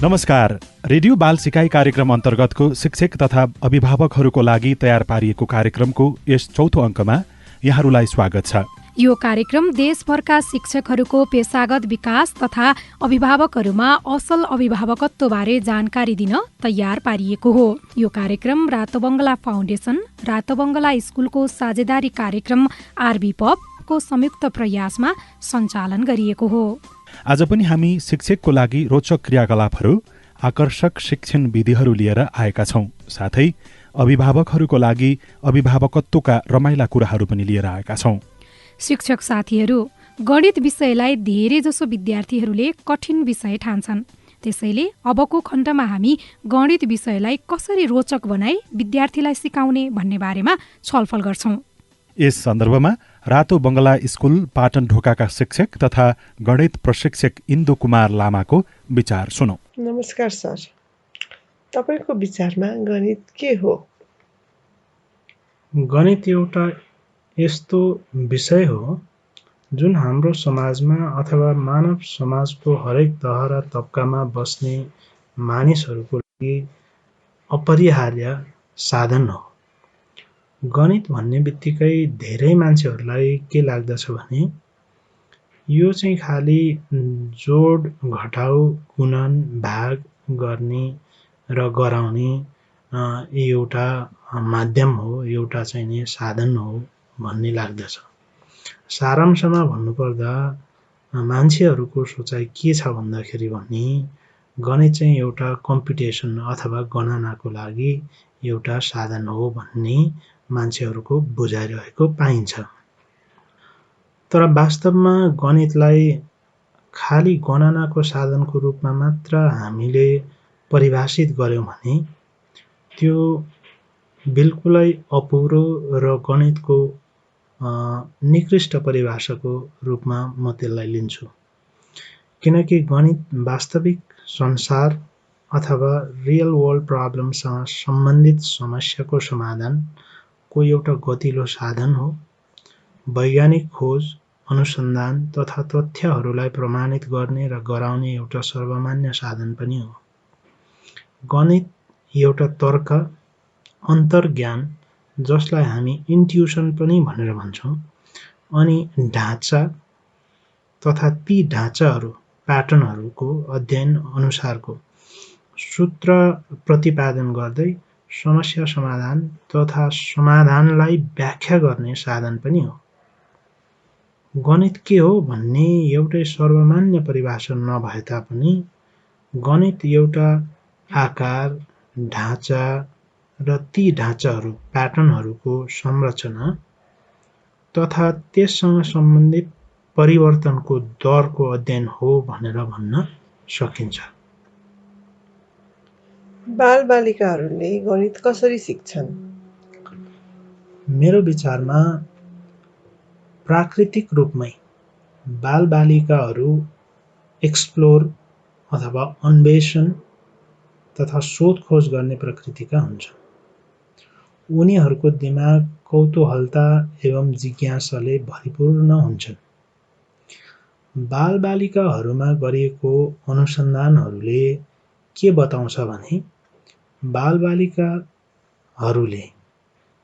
नमस्कार। रेडियो बाल सिकाइ कार्यक्रम अन्तर्गतको शिक्षक तथा अभिभावकहरूको लागि तयार पारिएको कार्यक्रमको यस चौथो अङ्कमा यहाँहरूलाई स्वागत छ। यो कार्यक्रम देशभरका शिक्षकहरूको पेशागत विकास तथा अभिभावकहरूमा असल अभिभावकत्वबारे जानकारी दिन तयार पारिएको हो। यो कार्यक्रम रातो बङ्गला फाउन्डेसन, रातो बङ्गला स्कुलको साझेदारी कार्यक्रम आरबी पबको संयुक्त प्रयासमा सञ्चालन गरिएको हो। आज पनि हामी शिक्षकको लागि रोचक क्रियाकलापहरू, आकर्षक शिक्षण विधिहरू लिएर आएका छौँ। साथै अभिभावकहरूको लागि अभिभावकत्वका रमाइला कुराहरू पनि लिएर आएका छौँ। शिक्षक साथीहरू, गणित विषयलाई धेरैजसो विद्यार्थीहरूले कठिन विषय ठान्छन्। त्यसैले अबको खण्डमा हामी गणित विषयलाई कसरी रोचक बनाई विद्यार्थीलाई सिकाउने भन्ने बारेमा छलफल गर्छौँ। यस सन्दर्भमा रातो बङ्गला स्कुल पाटन ढोकाका शिक्षक तथा गणित प्रशिक्षक इन्दु कुमार लामाको विचार सुनौ। नमस्कार सर, तपाईको विचारमा गणित के हो? गणित एउटा यस्तो विषय हो जुन हाम्रो समाजमा अथवा मानव समाजको हरेक तह र तबकामा बस्ने मानिसहरूको लागि अपरिहार्य साधन हो। गणित भन्ने बित्तिकै धेरै मान्छेहरूलाई के लाग्दछ भने यो चाहिँ खालि जोड, घटाउ, गुणन, भाग गर्ने र गराउने एउटा माध्यम हो, एउटा चाहिँ नि साधन हो भन्ने लाग्दछ। सारांशमा भन्नुपर्दा मान्छेहरूको सोचाइ के छ भन्दाखेरि भने गणित चाहिँ एउटा कम्पिटिसन अथवा गणनाको लागि एउटा साधन हो भन्ने मान्छेहरूको बुझाइरहेको पाइन्छ। तर वास्तवमा गणितलाई खालि गणनाको साधनको रूपमा मात्र हामीले परिभाषित गर्यौं भने त्यो बिल्कुलै अपुरो र गणितको निकृष्ट परिभाषाको रूपमा म त्यसलाई लिन्छु। किनकि गणित वास्तविक संसार अथवा रियल वर्ल्ड प्रब्लमसँग सम्बन्धित समस्याको समाधानको एउटा गतिलो साधन हो। वैज्ञानिक खोज, अनुसन्धान तथा तथ्यहरूलाई प्रमाणित गर्ने र गराउने एउटा सर्वमान्य साधन पनि हो। गणित एउटा तर्क, अन्तर्ज्ञान जसलाई हामी इन्ट्युसन पनि भनेर भन्छौँ, अनि ढाँचा तथा ती ढाँचाहरू, प्याटर्नहरूको अध्ययन अनुसारको सूत्र प्रतिपादन गर्दै समस्या समाधान तथा समाधानलाई व्याख्या गर्ने साधन पनि हो। गणित के हो भन्ने एउटै सर्वमान्य परिभाषा नभए तापनि गणित एउटा आकार, ढाँचा र ती ढाँचाहरू, प्याटर्नहरूको संरचना तथा त्यससँग सम्बन्धित परिवर्तनको दरको अध्ययन हो भनेर भन्न सकिन्छ। बालबालिकाहरूले गणित कसरी सिक्छन्? मेरो विचारमा प्राकृतिक रूपमै बालबालिकाहरू एक्सप्लोर अथवा अन्वेषण तथा शोधखोज गर्ने प्रकृतिका हुन्छन्। उनीहरूको दिमाग कौतूहलता एवं जिज्ञासाले भरिपूर्ण हुन्छन्। बालबालिकाहरूमा गरिएको अनुसन्धानहरूले के बताउँछ भने बालबालिकाहरूले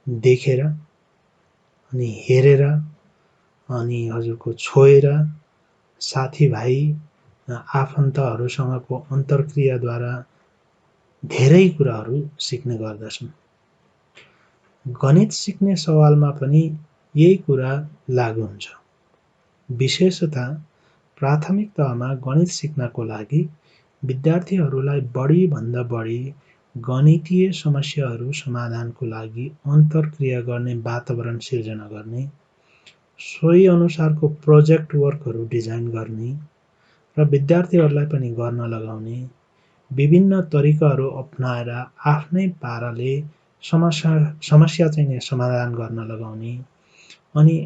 देखेर अनि हेरेर अनि हजुरको छोएर साथीभाइ आफन्तहरूसँगको अन्तर्क्रियाद्वारा धेरै कुराहरू सिक्ने गर्दछन्। गणित सिक्ने सवालमा पनि यही कुरा लागू हुन्छ। विशेषतः प्राथमिक तहमा गणित सिक्नको लागि विद्यार्थीहरूलाई बढीभन्दा बढी गणितीय समस्याहरू समाधानको लागि अन्तर्क्रिया गर्ने वातावरण सिर्जना गर्ने, सोही अनुसारको प्रोजेक्ट वर्कहरू डिजाइन गर्ने र विद्यार्थीहरूलाई पनि गर्न लगाउने, विभिन्न तरिकाहरू अपनाएर आफ्नै पाराले समस्या चाहिँ समाधान गर्न लगाउने, अनि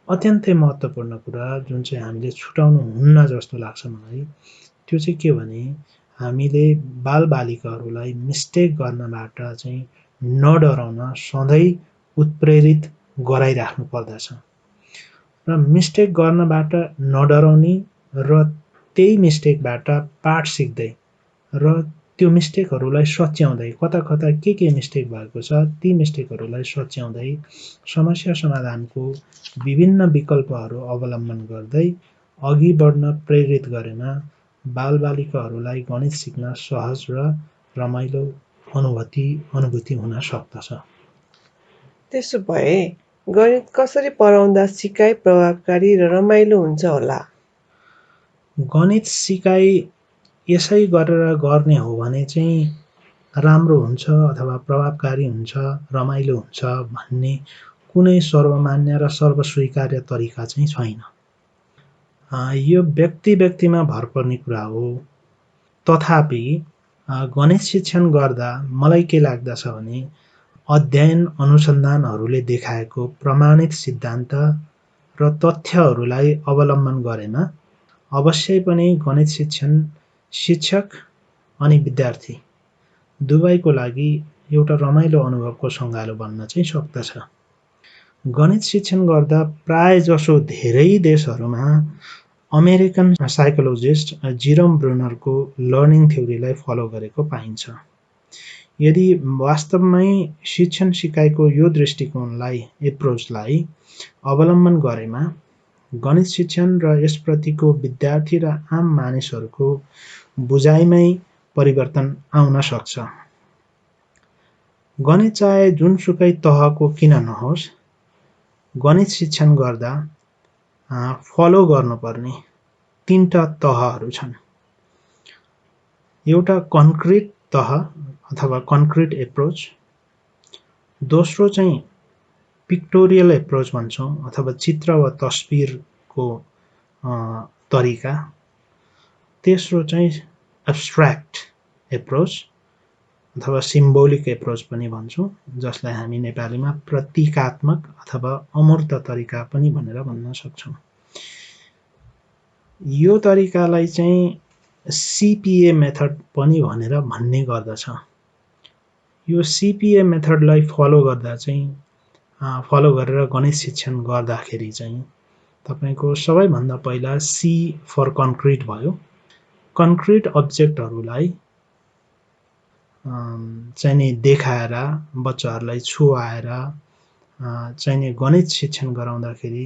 अत्यन्तै महत्त्वपूर्ण कुरा जुन चाहिँ हामीले छुटाउनु हुन्न जस्तो लाग्छ मलाई, त्यो चाहिँ के भने हामीले बालबालिकाहरूलाई मिस्टेक गर्नबाट चाहिँ नडराउन सधैँ उत्प्रेरित गराइराख्नु पर्दछ र मिस्टेक गर्नबाट नडराउने र त्यही मिस्टेकबाट पाठ सिक्दै र त्यो मिस्टेकहरूलाई सच्याउँदै कता कता के मिस्टेक भएको छ ती मिस्टेकहरूलाई सच्याउँदै समस्या समाधानको विभिन्न विकल्पहरू अवलम्बन गर्दै अघि बढ्न प्रेरित गरेमा बालबालिकाहरूलाई गणित सिक्न सहज र रमाइलो अनुभूति हुन सक्दछ। त्यसो भए गणित कसरी पढाउँदा सिकाइ प्रभावकारी र रमाइलो हुन्छ होला? गणित सिकाइ यसै गरेर गर्ने हो भने चाहिँ राम्रो हुन्छ अथवा प्रभावकारी हुन्छ, रमाइलो हुन्छ भन्ने कुनै सर्वमान्य र सर्वस्वीकार्य तरिका चाहिँ छैन। यो व्यक्तिमा भर पर्ने कुरा हो। तथापि गणित शिक्षण गर्दा मलाई के लाग्दछ भने अध्ययन अनुसन्धानहरूले देखाएको प्रमाणित सिद्धान्त र तथ्यहरूलाई अवलम्बन गरेमा अवश्य पनि गणित शिक्षण शिक्षक अनि विद्यार्थी दुवैको लागि एउटा रमाइलो अनुभवको सँगालो बन्न चाहिँ सक्दछ। गणित शिक्षण गर्दा प्राय जसो धेरै देशहरूमा अमेरिकन साइकोलोजिस्ट जेरोम ब्रुनरको लर्निङ थ्योरीलाई फलो गरेको पाइन्छ। यदि वास्तवमै शिक्षण सिकाइको यो दृष्टिकोणलाई एप्रोचलाई अवलम्बन गरेमा गणित शिक्षण र यसप्रतिको विद्यार्थी र आम मानिसहरूको बुझाइमै परिवर्तन आउन सक्छ। गणित चाहे जुनसुकै तहको किन नहोस्, गणित शिक्षण गर्दा फलो गर्नुपर्ने 3टा तहहरू छन्। एउटा कन्क्रिट तह अथवा कन्क्रिट एप्रोच, दोस्रो चाहिँ पिक्टोरियल एप्रोच भन्छौँ अथवा चित्र वा तस्बिरको तरिका, तेस्रो चाहिँ एब्स्ट्र्याक्ट एप्रोच अथवा सिम्बोलिक एप्रोच पनि भन्छौँ, जसलाई हामी नेपालीमा प्रतीकात्मक अथवा अमूर्त तरिका पनि भनेर भन्न सक्छौँ। यो तरिकालाई चाहिँ CPA मेथड पनि भनेर भन्ने गर्दछ। यो CPA मेथडलाई फलो गर्दा चाहिँ फलो गरेर गणित शिक्षण गर्दाखेरि चाहिँ तपाईको सबैभन्दा पहिला C फर कन्क्रिट भयो। कन्क्रिट अब्जेक्टहरूलाई चाहिँ देखाएर बच्चाहरूलाई छुवाएर चाहिँ गणित शिक्षण गराउँदाखेरि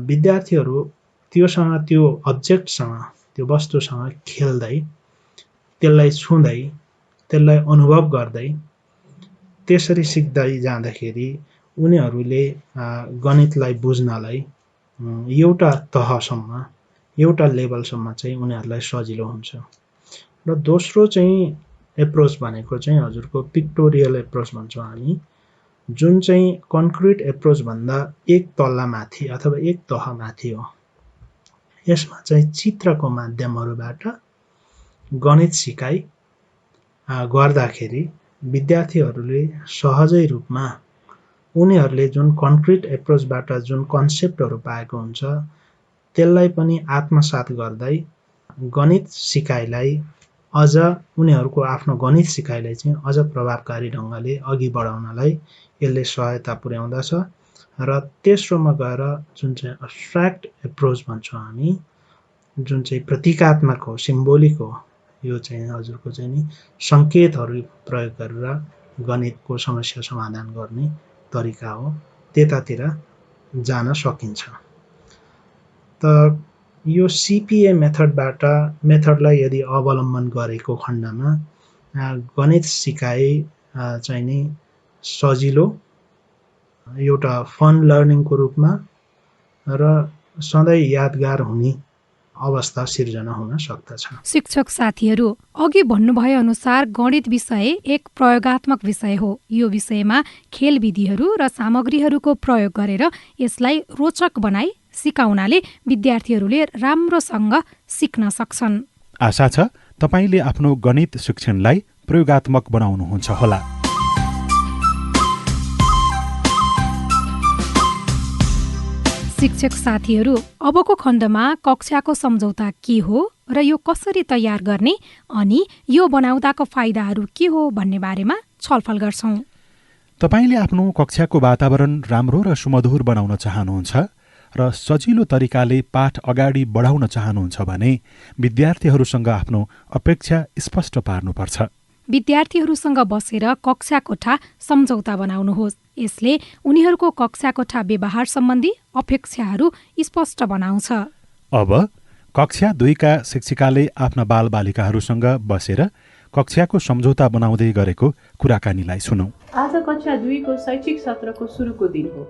विद्यार्थीहरू त्योसँग त्यो अब्जेक्टसँग त्यो वस्तुसँग खेल्दै त्यसलाई छुँदै त्यसलाई अनुभव गर्दै त्यसरी सिक्दै जाँदाखेरि उनीहरूले गणितलाई बुझ्नलाई एउटा तहसम्म एउटा लेभलसम्म चाहिँ उनीहरूलाई सजिलो हुन्छ। र दोस्रो चाहिँ एप्रोच भनेको चाहिँ हजुरको पिक्टोरियल एप्रोच भन्छौँ हामी, जुन चाहिँ कन्क्रिट एप्रोच भन्दा एक तल्ला माथि अथवा एक तह माथि हो। यसमा चाहिँ चित्रको माध्यमहरूबाट गणित सिकाइ गर्दाखेरि विद्यार्थीहरूले सहजै रूपमा उनीहरूले जुन कन्क्रिट एप्रोचबाट जुन कन्सेप्टहरू पाएको हुन्छ त्यसलाई पनि आत्मसात गर्दै गणित सिकाइलाई अझ उनीहरूको आफ्नो गणित सिकाइलाई चाहिँ अझ प्रभावकारी ढङ्गले अघि बढाउनलाई यसले सहायता पुर्याउँदछ। र तेस्रोमा गएर जुन चाहिँ एब्स्ट्र्याक्ट एप्रोच भन्छौँ हामी, जुन चाहिँ प्रतीकात्मक हो, सिम्बोलिक हो, यो चाहिँ हजुरको चाहिँ नि सङ्केतहरू प्रयोग गरेर गणितको समस्या समाधान गर्ने तरिका हो, त्यतातिर जान सकिन्छ। त यो CPA मेथडलाई यदि अवलम्बन गरेको खण्डमा गणित सिकाइ चाहिँ नि सजिलो, एउटा फन लर्निङको रूपमा र सधैँ यादगार हुने अवस्था सिर्जना हुन सक्दछ। शिक्षक साथीहरू, अघि भन्नुभए अनुसार गणित विषय एक प्रयोगात्मक विषय हो। यो विषयमा खेल विधिहरू र सामग्रीहरूको प्रयोग गरेर यसलाई रोचक बनाई सिकाउनाले विद्यार्थीहरूले राम्रोसँग सिक्न सक्छन्। आशा छ तपाईले आफ्नो गणित शिक्षणलाई प्रयोगात्मक बनाउनुहुन्छ होला। शिक्षक साथीहरू, अबको खण्डमा कक्षाको सम्झौता के हो र यो कसरी तयार गर्ने अनि यो बनाउँदाको फाइदाहरू के हो भन्ने बारेमा छलफल गर्छौं। तपाईले आफ्नो कक्षाको वातावरण राम्रो र सुमधुर बनाउन चाहनुहुन्छ र सजिलो तरिकाले पाठ अगाडि बढाउन चाहनुहुन्छ भने विद्यार्थीहरूसँग आफ्नो अपेक्षा स्पष्ट पार्नुपर्छ। विद्यार्थीहरूसँग बसेर कक्षा कोठा सम्झौता बनाउनुहोस्। यसले उनीहरूको कक्षा कोठा व्यवहार सम्बन्धी अपेक्षाहरू स्पष्ट बनाउँछ। अब कक्षा 2 का शिक्षिकाले आफ्ना बालबालिकाहरूसँग बसेर कक्षाको सम्झौता बनाउँदै गरेको कुराकानीलाई सुनौं। आज कक्षा 2 को शैक्षिक सत्रको सुरुको दिन हो।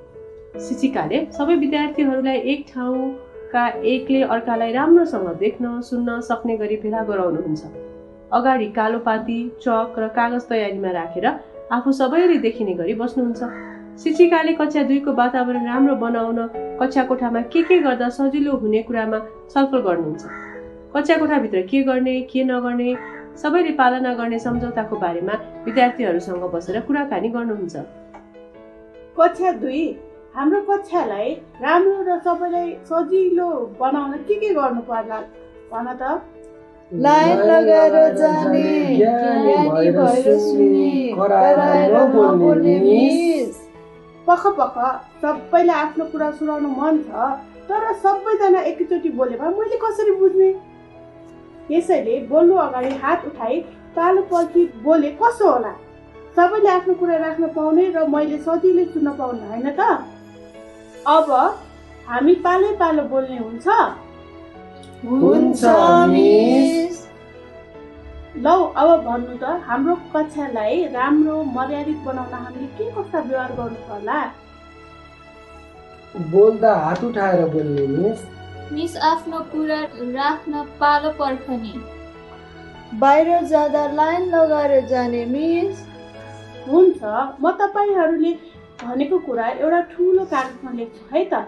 शिक्षिकाले सबै विद्यार्थीहरूलाई एक ठाउँका एकले अर्कालाई राम्रोसँग देख्न सुन्न सक्ने गरी भेला गराउनुहुन्छ। अगाडि कालो पाती, चक र कागज तयारीमा राखेर आफू सबैले देखिने गरी बस्नुहुन्छ। शिक्षिकाले कक्षा 2 को वातावरण राम्रो बनाउन कक्षा कोठामा के गर्दा सजिलो हुने कुरामा छलफल गर्नुहुन्छ। कक्षा कोठाभित्र के गर्ने, के नगर्ने, सबैले पालना गर्ने सम्झौताको बारेमा विद्यार्थीहरूसँग बसेर कुराकानी गर्नुहुन्छ। कक्षा 2 हाम्रो कक्षालाई राम्रो र सबैलाई सजिलो बनाउन के गर्नु पर्ला भन त? लाइन लगाएर जाने, ज्ञानी भएर सुन्ने, कराएर नबोल्ने मिस। पख सबैलाई आफ्नो कुरा सुनाउन मन छ, तर सबैजना एकैचोटि बोलेमा मैले कसरी बुझ्ने? यसैले बोल्नु अगाडि हात उठाई पालो पर्खी बोले कसो होला? सबैले आफ्नो कुरा राख्न पाउने र मैले सजिलै सुन्न पाउने होइन त? अब हामी पालो बोल्ने हुन्छ? हुन्छ मिस। लौ अब भन्नु त, हाम्रो कक्षालाई राम्रो मर्यादित बनाउन हामीले के कस्ता व्यवहार गर्नु पर्ला? बोल्दा हात उठाएर बोल्ने मिस। मिस आफ्नो कुरा राख्न पालो पर्खने। बाहिर जाँदा लाइन लगाएर जाने मिस। हुन्छ, म तपाईहरूले भनेको कुरा एउटा ठुलो कागजमा लेख्छु है त।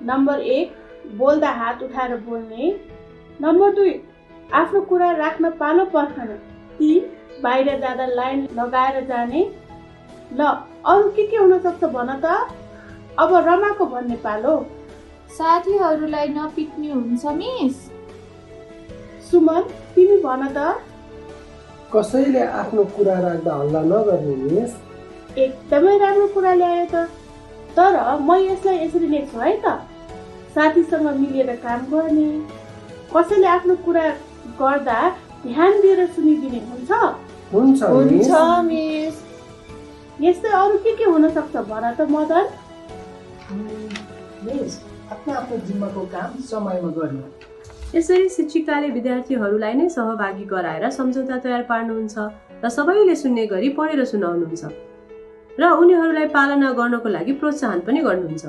नम्बर 1 बोल्दा हात उठाएर बोल्ने। नम्बर 2 आफ्नो कुरा राख्न पालो पर्खने। 3 बाहिर जाँदा लाइन लगाएर जाने। ल अरू के हुन सक्छ भन त? अब रमाको भन्ने पालो। साथीहरूलाई नपिट्ने हुन्छ मिस। सुमन तिमी भन त? कसैले आफ्नो कुरा राख्दा हल्ला नगर्ने मिस। एकदमै राम्रो कुरा ल्यायो त। तर म यसलाई यसरी लेख्छु है त। साथीसँग मिलेर काम गर्ने, कसैले आफ्नो कुरा गर्दा ध्यान दिएर सुनिदिने हुन्छ? हुन्छ मिस। यस्तै अरू के हुन सक्छ भन त मदन? मिस, आफ्नो जिम्माको काम समयमा गर्ने। यसरी शिक्षिकाले विद्यार्थीहरूलाई नै सहभागी गराएर सम्झौता तयार पार्नुहुन्छ र सबैले सुन्ने गरी पढेर सुनाउनुहुन्छ र उनीहरूलाई पालना गर्नको लागि प्रोत्साहन पनि गर्नुहुन्छ।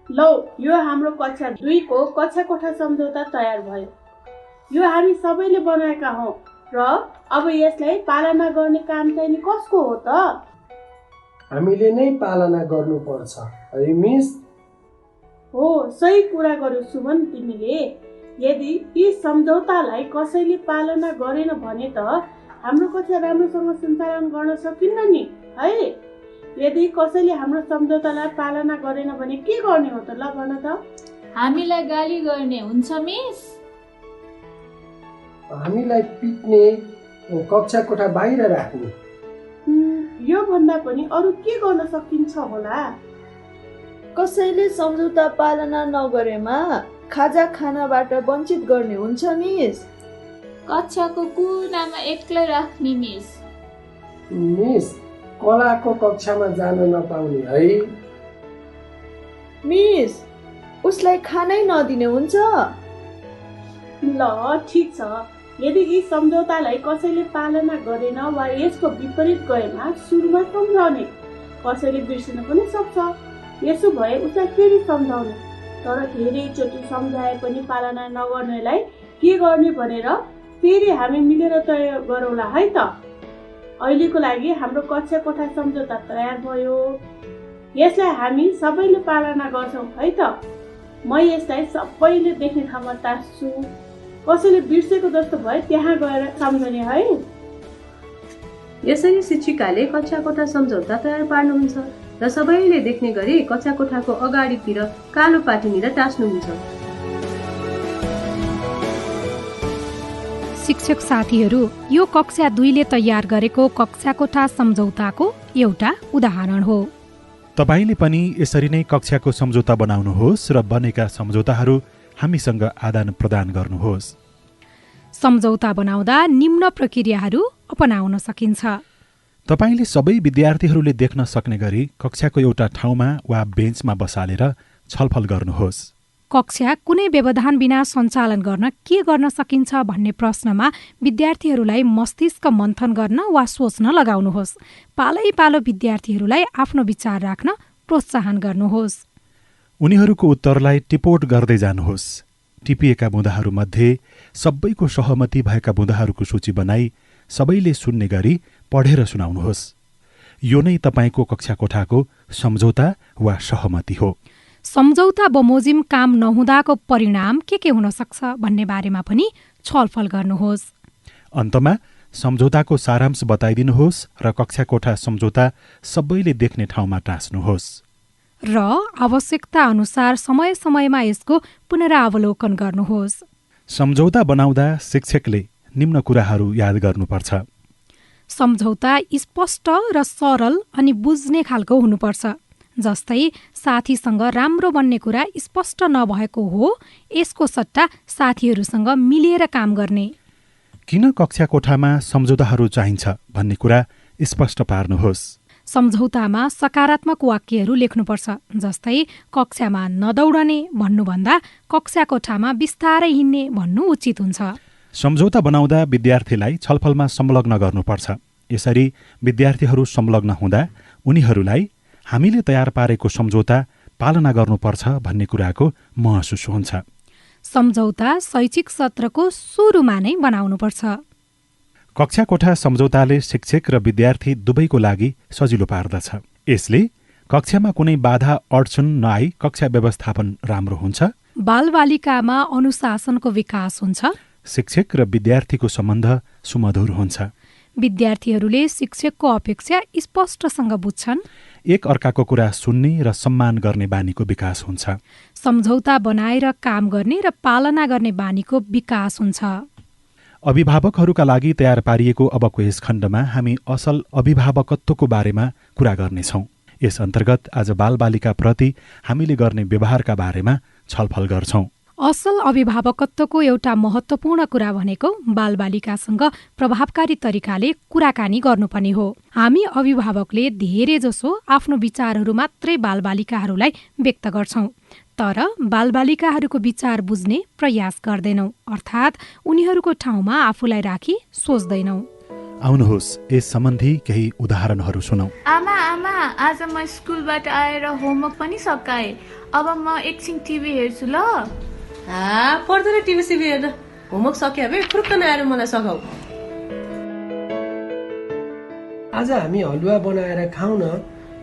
लौ यो हाम्रो कक्षा 2 को कक्षा कोठा सम्झौता तयार भयो। यो हामी सबैले बनाएका हौं र अब यसलाई पालना गर्ने काम चाहिँ कसको हो त? हामीले नै पालना गर्नुपर्छ है मिस। हो, सही कुरा गर्यौ सुमन तिमीले। यदि यी सम्झौतालाई कसैले पालना गरेन भने त हाम्रो कक्षा राम्रोसँग सञ्चालन गर्न सकिन्न नि है। यदि कसैले हाम्रो सम्झौतालाई पालना गरेन भने के गर्ने हो त? ल भन त? हामीलाई गाली गर्ने हुन्छ मिस। हामीलाई पिट्ने, कक्षा कोठा बाहिर राख्ने। यो भन्दा पनि अरू के गर्न सकिन्छ होला? कसैले सम्झौता पालना नगरेमा खाजा खानाबाट वञ्चित गर्ने हुन्छ मिस। कक्षाको कुनामा एक्लै राख्ने मिस। मिस, कलाको कक्षामा जान नपाउने है। मिस, उसलाई खानै नदिने हुन्छ? ल ठिक छ। यदि यी सम्झौतालाई कसैले पालना गरेन वा यसको विपरीत गएमा सुरुमा सम्झाउने, कसैले बिर्सिन पनि सक्छ। यसो भए उसलाई फेरि सम्झाउने, तर धेरैचोटि सम्झाए पनि पालना नगर्नेलाई के गर्ने भनेर फेरि हामी मिलेर तय गरौँला है त। अहिलेको लागि हाम्रो कक्षा कोठा सम्झौता तयार भयो। यसलाई हामी सबैले पालना गर्छौँ है त। म यसलाई सबैले देख्ने ठाउँमा टाँस्छु। कसैले बिर्सेको जस्तो भए त्यहाँ गएर सम्झने है। यसरी शिक्षिकाले कक्षा कोठा सम्झौता तयार पार्नुहुन्छ र सबैले देख्ने गरी कक्षा कोठाको अगाडितिर कालो पाटीनिर टाँस्नुहुन्छ। शिक्षक साथीहरू, यो कक्षा 2 ले तयार गरेको कक्षा कोठा सम्झौताको एउटा उदाहरण हो। तपाईले पनि यसरी नै कक्षाको सम्झौता बनाउनुहोस् र बनेका सम्झौताहरू हामीसँग आदान प्रदान गर्नुहोस्। सम्झौता बनाउँदा निम्न प्रक्रियाहरू अपनाउन सकिन्छ। तपाईले सबै विद्यार्थीहरूले देख्न सक्ने गरी कक्षाको एउटा ठाउँमा वा बेन्चमा बसालेर छलफल गर्नुहोस्। कक्षा कुनै व्यवधान बिना सञ्चालन गर्न के गर्न सकिन्छ भन्ने प्रश्नमा विद्यार्थीहरूलाई मस्तिष्क मन्थन गर्न वा सोच्न लगाउनुहोस्। पालै पालो विद्यार्थीहरूलाई आफ्नो विचार राख्न प्रोत्साहन गर्नुहोस्। उनीहरूको उत्तरलाई टिपोट गर्दै जानुहोस्। टिपिएका बुँदाहरूमध्ये सबैको सहमति भएका बुँदाहरूको सूची बनाई सबैले सुन्ने गरी पढेर सुनाउनुहोस्। यो नै तपाईँको कक्षा कोठाको सम्झौता वा सहमति हो। सम्झौता बमोजिम काम नहुँदाको परिणाम के हुन सक्छ भन्ने बारेमा पनि छलफल गर्नुहोस्। अन्तमा सम्झौताको सारांश बताइदिनुहोस् र कक्षा कोठा सम्झौता सबैले देख्ने ठाउँमा टाँस्नुहोस्। र आवश्यकता अनुसार समय समयमा यसको पुनरावलोकन गर्नुहोस्। सम्झौता बनाउँदा शिक्षकले निम्न कुराहरू याद गर्नुपर्छ। सम्झौता स्पष्ट र सरल अनि बुझ्ने खालको हुनुपर्छ। जस्तै साथीसँग राम्रो बन्ने कुरा स्पष्ट नभएको हो, यसको सट्टा साथीहरूसँग मिलेर काम गर्ने। किन कक्षा कोठामा सम्झौताहरू चाहिन्छ भन्ने कुरा स्पष्ट पार्नुहोस्। सम्झौतामा सकारात्मक वाक्यहरू लेख्नुपर्छ। जस्तै कक्षामा नदौडने भन्नुभन्दा कक्षा कोठामा बिस्तारै हिँड्ने भन्नु उचित हुन्छ। सम्झौता बनाउँदा विद्यार्थीलाई छलफलमा संलग्न गर्नुपर्छ। यसरी विद्यार्थीहरू संलग्न हुँदा उनीहरूलाई हामीले तयार पारेको सम्झौता पालना गर्नुपर्छ भन्ने कुराको महसुस हुन्छ। सम्झौता शैक्षिक सत्रको सुरुमा नै बनाउनुपर्छ। कक्षा कोठा सम्झौताले शिक्षक र विद्यार्थी दुवैको लागि सजिलो पार्दछ। यसले कक्षामा कुनै बाधा अडचन नआई कक्षा व्यवस्थापन राम्रो हुन्छ। बालबालिकामा अनुशासनको विकास हुन्छ। शिक्षक र विद्यार्थीको सम्बन्ध सुमधुर हुन्छ। विद्यार्थीहरूले शिक्षकको अपेक्षा स्पष्टसँग बुझ्छन्। एक अर्काको कुरा सुन्ने र सम्मान गर्ने बानीको विकास हुन्छ। सम्झौता बनाएर काम गर्ने र पालना गर्ने बानीको विकास हुन्छ। अभिभावकहरूका लागि तयार पारिएको अबको यस खण्डमा हामी असल अभिभावकत्वको बारेमा कुरा गर्नेछौँ। यस अन्तर्गत आज बालबालिकाप्रति हामीले गर्ने व्यवहारका बारेमा छलफल गर्छौँ। असल अभिभावकत्वको एउटा महत्त्वपूर्ण कुरा भनेको बालबालिकासँग प्रभावकारी तरिकाले कुराकानी गर्नुपर्ने हो। हामी अभिभावकले धेरैजसो आफ्नो विचारहरू मात्रै बालबालिकाहरूलाई व्यक्त गर्छौँ, तर बालबालिकाहरूको विचार बुझ्ने प्रयास गर्दैनौँ, अर्थात् उनीहरूको ठाउँमा आफूलाई राखी सोच्दैनौँ। आउनुहोस् यस सम्बन्धी केही उदाहरणहरू सुनौ। आमा आमा आज म स्कुलबाट आएर होमवर्क पनि सकाएँ। अब म एकछिन टिभी हेर्छु ल। पर्दैन टिभी सिभी हेर्न, होमवर्क सक्यो भए फुर्क नआएर मलाई सघाउ। आज हामी हलुवा बनाएर खाउँ न।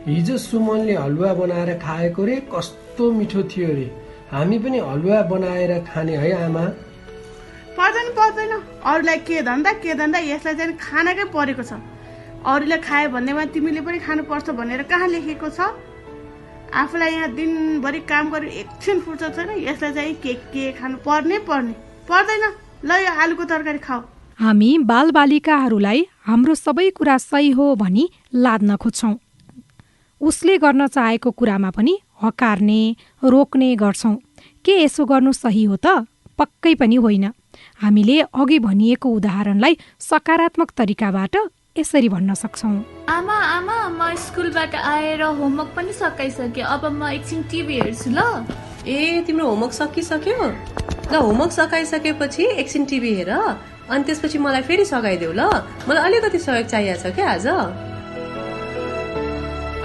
हिजो सुमनले हलुवा बनाएर खाएको रे, कस्तो मिठो थियो रे। हामी पनि हलुवा बनाएर खाने है आमा। पर्दैन, अरूलाई के धन्दा यसलाई चाहिँ खानाकै परेको छ। अरूले खाए भन्नेमा तिमीले पनि खानुपर्छ भनेर कहाँ लेखेको छ? आफूलाई यहाँ दिनभरि काम गरेर एकछिन फुर्सद छैन, यसलाई चाहिँ के खानु पर्दैन। ल यो आलुको तरकारी खाऊ। हामी बालबालिकाहरूलाई हाम्रो सबै कुरा सही हो भनी लाद्न खोज्छौँ। उसले गर्न चाहेको कुरामा पनि हकार्ने, रोक्ने गर्छौँ। के यसो गर्नु सही हो त? पक्कै पनि होइन। हामीले अघि भनिएको उदाहरणलाई सकारात्मक तरिकाबाट यसरी भन्न सक्छौँ। आमा म स्कुलबाट आएर होमवर्क पनि सकाइसकेँ। अब म एकछिन टिभी हेर्छु ल। ए तिम्रो होमवर्क सकिसक्यो? ल होमवर्क सकाइसकेपछि एकछिन टिभी हेर, अनि त्यसपछि मलाई फेरि सघाइदेऊ ल। मलाई अलिकति सहयोग चाहिएको छ क्या आज।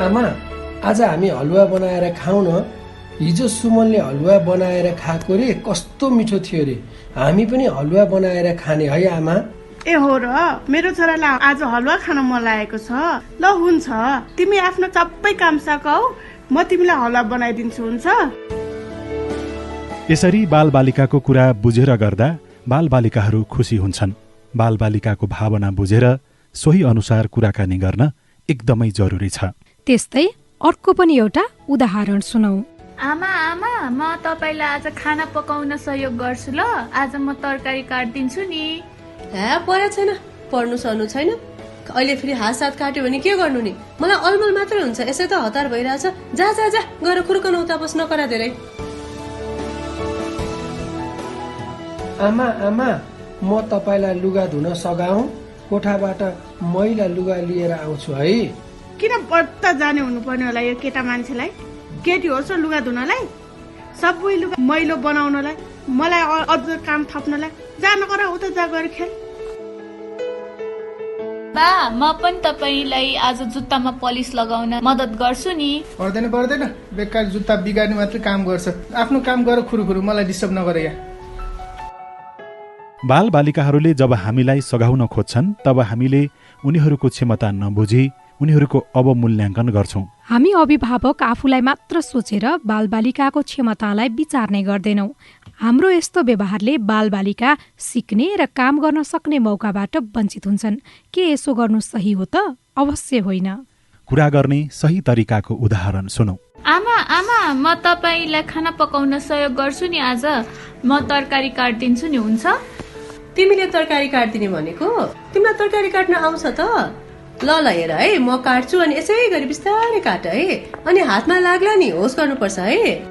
आमा आज हामी हलुवा बनाएर खाउँ न। हिजो सुमनले हलुवा बनाएर खाएको रे, कस्तो मिठो थियो रे। हामी पनि हलुवा बनाएर खाने है आमा। ए हो र, मेरो छोरालाई आज हलुवा खान मन लागेको छ। ल हुन्छ, तिमी आफ्नो सबै काम सकाऊ, म तिमीलाई हलुवा बनाइदिन्छु, हुन्छ? यसरी बालबालिकाको कुरा बुझेर गर्दा बालबालिकाहरू खुसी हुन्छन्। बालबालिकाको भावना बुझेर सोही अनुसार कुराकानी गर्न एकदमै जरुरी छ। त्यस्तै अर्को पनि एउटा उदाहरण सुनौ। आमा म तपाईँलाई आज खाना पकाउन सहयोग गर्छु ल। आज म तरकारी काटिदिन्छु नि। परेको छैन, पढ्नु सर्नु छैन, अहिले फेरि हात साथ काट्यो भने के गर्नु नि? मलाई अलमल मात्रै हुन्छ, यसै त हतार भइरहेछ। जा जा जा गएर खुर्कन उता बस, नकरा धेरै। आमा आमा, म तपाईँलाई लुगा धुन सघाउँ? कोठाबाट मैला लुगा लिएर आउँछु है। किन बढ्ता जाने हुनुपर्ने होला यो केटा मान्छेलाई? केटी होस् र लुगा धुनलाई, सबै लुगा मैलो बनाउनलाई, मलाई अझ काम थप्नलाई। जा नकरा उता जा गएर खेल। बा, म पनि तपाईँलाई आज जुत्तामा पलिस लगाउन मद्दत गर्छु नि। पर्दैन पर्दैन, बेकार जुत्ता बिगार्ने मात्रै काम गर्छ। आफ्नो काम गर खुरुखुरु, मलाई डिस्टर्ब नगर यहाँ। बालबालिकाहरूले जब हामीलाई सघाउन खोज्छन् तब हामीले उनीहरूको क्षमता नबुझी उनीहरूको अवमूल्याङ्कन गर्छौं। हामी अभिभावक आफूलाई मात्र सोचेर बालबालिकाको क्षमतालाई विचार्ने गर्दैनौं। हाम्रो यस्तो व्यवहारले बालबालिका सिक्ने र काम गर्न सक्ने मौकाबाट वञ्चित हुन्छन्। के यसो गर्नु सही हो त? अवश्य होइन। कुरा गर्ने सही तरिकाको उदाहरण सुनौ। आमा आमा, म तपाईँलाई खाना पकाउन सहयोग गर्छु नि आज। म तरकारी काटिदिन्छु नि, हुन्छ? तिमीले तरकारी काट्दिने भनेको? तिमीलाई तरकारी काट्न आउँछ त? ल ल हेर है, म काट्छु अनि यसै गरी बिस्तारै काट है, अनि हातमा लाग्ला नि, होस् गर्नुपर्छ है।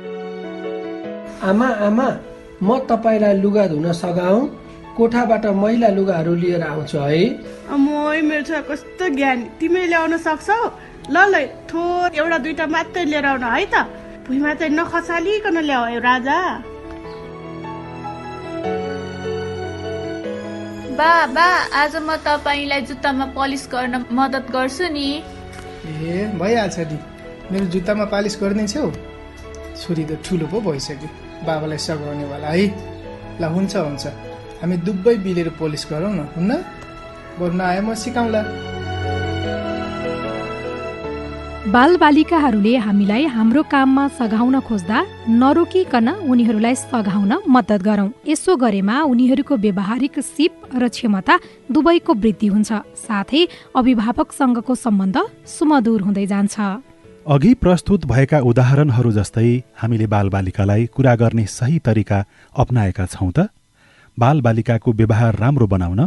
आमा आमा, म तपाईँलाई लुगा धुन सघाउँ? कोठाबाट मैला लुगाहरू लिएर आउँछु है। मोइ मेरो छोरा कस्तो ज्ञानी, तिमीले ल्याउन सक्छौ? ल ल थोर एउटा दुईटा मात्रै लिएर आउन है त। भुइँमा चाहिँ नखसालिकन ल्याऊ है राजा। बा, आज म तपाईँलाई जुत्तामा पलिस गर्न मद्दत गर्छु नि। ए भइहाल्छ नि, मेरो जुत्तामा पालिस गरिदिन्छौ? छोरी त ठुलो पो भइसक्यो, बाबालाई सघाउनेवाला है। ल हुन्छ हुन्छ, हामी दुबै बिलेर पोलिस गरौँ न, हुन्न? बरु नआए म सिकाउँला। बालबालिकाहरूले हामीलाई हाम्रो काममा सघाउन खोज्दा नरोकिकन उनीहरूलाई सघाउन मद्दत गरौं। यसो गरेमा उनीहरूको व्यवहारिक सिप र क्षमता दुवैको वृद्धि हुन्छ, साथै अभिभावकसँगको सम्बन्ध सुमधुर हुँदै जान्छ। अघि प्रस्तुत भएका उदाहरणहरू जस्तै हामीले बालबालिकालाई कुरा गर्ने सही तरिका अपनाएका छौं त? बालबालिकाको व्यवहार राम्रो बनाउन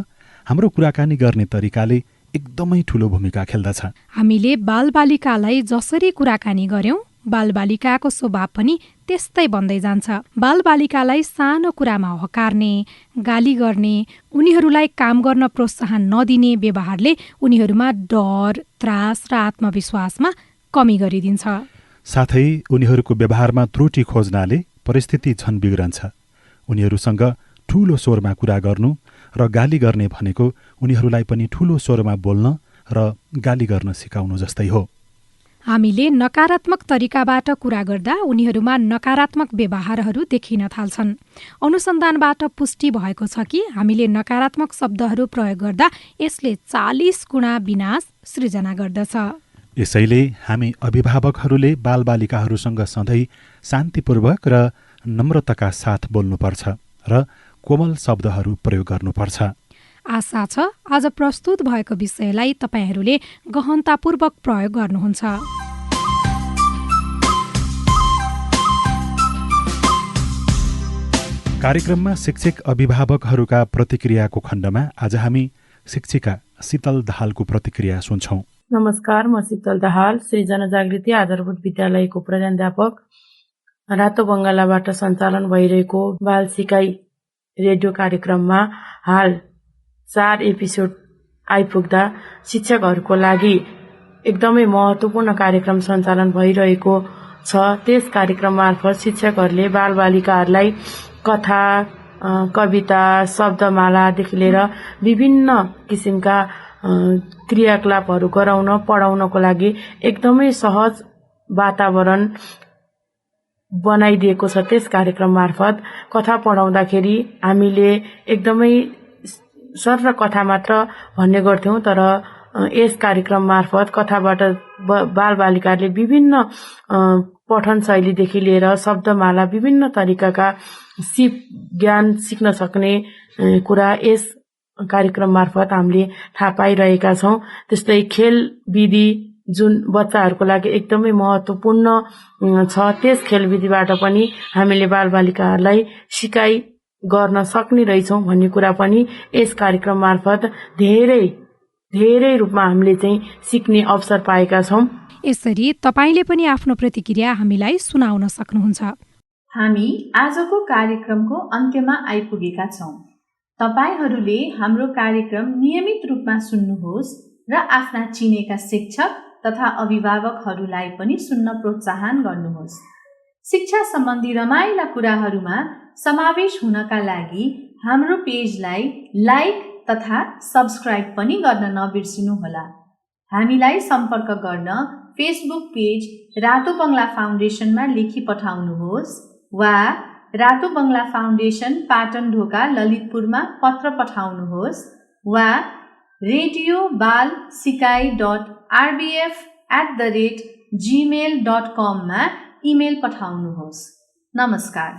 हाम्रो कुराकानी गर्ने तरिकाले एकदमै ठूलो भूमिका खेल्दछ। हामीले बालबालिकालाई जसरी कुराकानी गर्यौं, बालबालिकाको स्वभाव पनि त्यस्तै बन्दै जान्छ। बालबालिकालाई सानो कुरामा हकार्ने, गाली गर्ने, उनीहरूलाई काम गर्न प्रोत्साहन नदिने व्यवहारले उनीहरूमा डर, त्रास र आत्मविश्वासमा कमी गरिदिन्छ। साथै उनीहरूको व्यवहारमा त्रुटि खोज्नाले परिस्थिति झन बिग्रन्छ। उनीहरूसँग ठूलो स्वरमा कुरा गर्नु र गाली गर्ने भनेको उनीहरूलाई पनि ठूलो स्वरमा बोल्न र गाली गर्न सिकाउनु जस्तै हो। हामीले नकारात्मक तरिकाबाट कुरा गर्दा उनीहरूमा नकारात्मक व्यवहारहरू देखिन थाल्छन्। अनुसन्धानबाट पुष्टि भएको छ कि हामीले नकारात्मक शब्दहरू प्रयोग गर्दा यसले 40 गुणा विनाश सृजना गर्दछ। यसैले हामी अभिभावकहरूले बालबालिकाहरूसँग सधैँ शान्तिपूर्वक र नम्रताका साथ बोल्नुपर्छ र कोमल शब्दहरू प्रयोग गर्नुपर्छ। आशा छ आज प्रस्तुत भएको विषयलाई तपाईहरूले गहनतापूर्वक प्रयोग गर्नुहुन्छ। कार्यक्रममा शिक्षक अभिभावकहरूका प्रतिक्रियाको खण्डमा आज हामी शिक्षिका शीतल दाहालको प्रतिक्रिया सुन्छौं। नमस्कार, म शीतल दाहाल, श्री जनजागृति आधारभूत विद्यालयको प्रधानाध्यापक। रातो बंगालाबाट सञ्चालन भइरहेको बाल सिकाइ रेडियो कार्यक्रममा हाल 4 एपिसोड आइपुग्दा शिक्षकहरूको लागि एकदमै महत्त्वपूर्ण कार्यक्रम सञ्चालन भइरहेको छ। त्यस कार्यक्रम मार्फत शिक्षकहरूले बालबालिकाहरूलाई कथा, कविता, शब्दमालादेखि लिएर विभिन्न किसिमका क्रियाकलापहरू गराउन, पढाउनको लागि एकदमै सहज वातावरण बनाइदिएको छ। त्यस कार्यक्रम मार्फत कथा पढाउँदाखेरि हामीले एकदमै सरल कथा मात्र भन्ने गर्थ्यौं, तर यस कार्यक्रम मार्फत कथाबाट बालबालिकाहरूले विभिन्न पठन शैलीदेखि लिएर शब्दमाला, विभिन्न तरिकाका सिप ज्ञान सिक्न सक्ने कुरा यस कार्यक्रम मार्फत हामीले थाहा पाइरहेका छौं। त्यस्तै खेल विधि जुन बच्चाहरूको लागि एकदमै महत्त्वपूर्ण छ, त्यस खेल विधिबाट पनि हामीले बालबालिकाहरूलाई सिकाइ गर्न सक्ने रहेछौं भन्ने कुरा पनि यस कार्यक्रम मार्फत धेरै धेरै रूपमा हामीले चाहिँ सिक्ने अवसर पाएका छौँ। यसरी तपाईले पनि आफ्नो प्रतिक्रिया हामीलाई सुनाउन सक्नुहुन्छ। हामी आजको कार्यक्रमको अन्त्यमा आइपुगेका छौँ। तपाईहरूले हाम्रो कार्यक्रम नियमित रूपमा सुन्नुहोस् र आफ्ना चिनेका शिक्षक तथा अभिभावकहरूलाई पनि सुन्न प्रोत्साहन गर्नुहोस्। शिक्षा सम्बन्धी रमाइला कुराहरूमा समावेश हुनका लागि हाम्रो पेजलाई लाइक तथा सब्स्क्राइब पनि गर्न नबिर्सिनुहोला। हामीलाई सम्पर्क गर्न फेसबुक पेज रातो बंगला फाउन्डेसनमा लेखी पठाउनुहोस् वा रातो बंगला फाउन्डेसन पाटनढोका ललितपुरमा पत्र पठाउनुहोस् वा radiobalsikai.rbf@gmail.com मा इमेल पठाउनुहोस्। नमस्कार।